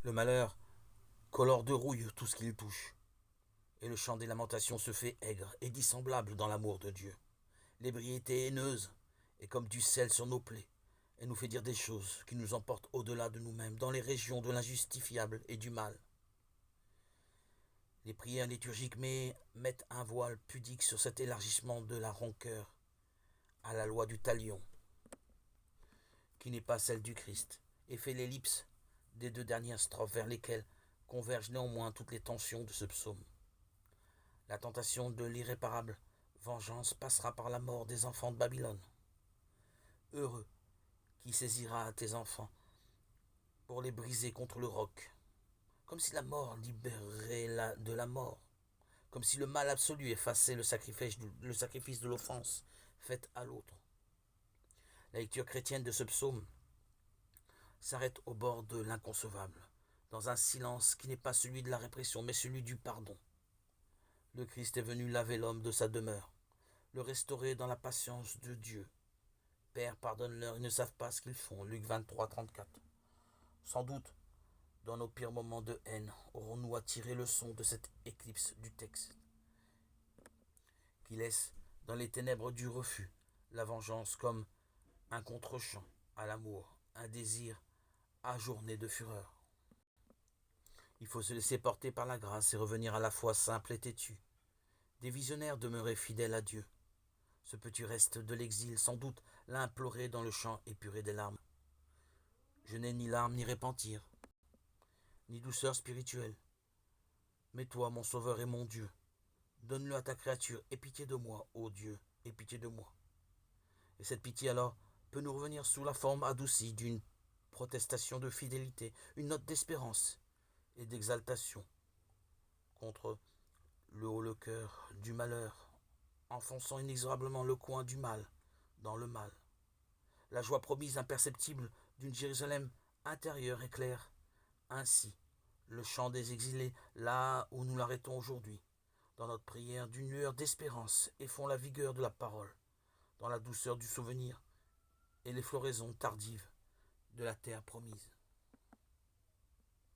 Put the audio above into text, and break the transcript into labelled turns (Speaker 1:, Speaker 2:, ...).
Speaker 1: Le malheur colore de rouille tout ce qu'il touche, et le chant des lamentations se fait aigre et dissemblable dans l'amour de Dieu. L'ébriété haineuse est comme du sel sur nos plaies, et nous fait dire des choses qui nous emportent au-delà de nous-mêmes, dans les régions de l'injustifiable et du mal. Les prières liturgiques mettent un voile pudique sur cet élargissement de la rancœur à la loi du talion, qui n'est pas celle du Christ, et fait l'ellipse des deux dernières strophes vers lesquelles convergent néanmoins toutes les tensions de ce psaume. La tentation de l'irréparable vengeance passera par la mort des enfants de Babylone. Heureux qui saisira tes enfants pour les briser contre le roc, comme si la mort libérait de la mort, comme si le mal absolu effaçait le sacrifice de l'offense faite à l'autre. La lecture chrétienne de ce psaume s'arrête au bord de l'inconcevable, dans un silence qui n'est pas celui de la répression, mais celui du pardon. Le Christ est venu laver l'homme de sa demeure, le restaurer dans la patience de Dieu. Père, pardonne-leur, ils ne savent pas ce qu'ils font. Luc 23, 34. Sans doute, dans nos pires moments de haine, aurons-nous à tirer leçon de cette éclipse du texte, qui laisse dans les ténèbres du refus la vengeance comme un contre-champ à l'amour, un désir ajourné de fureur. Il faut se laisser porter par la grâce et revenir à la foi simple et têtue. Des visionnaires demeuraient fidèles à Dieu. Ce petit reste de l'exil, sans doute, l'a imploré dans le chant épuré des larmes. Je n'ai ni larmes ni repentir, ni douceur spirituelle. Mais toi, mon Sauveur et mon Dieu, donne-le à ta créature, aie pitié de moi, ô Dieu, aie pitié de moi. Et cette pitié alors peut nous revenir sous la forme adoucie d'une protestation de fidélité, une note d'espérance et d'exaltation contre le haut le cœur du malheur, enfonçant inexorablement le coin du mal dans le mal. La joie promise imperceptible d'une Jérusalem intérieure éclaire ainsi le chant des exilés là où nous l'arrêtons aujourd'hui, dans notre prière d'une lueur d'espérance et font la vigueur de la parole, dans la douceur du souvenir et les floraisons tardives de la terre promise.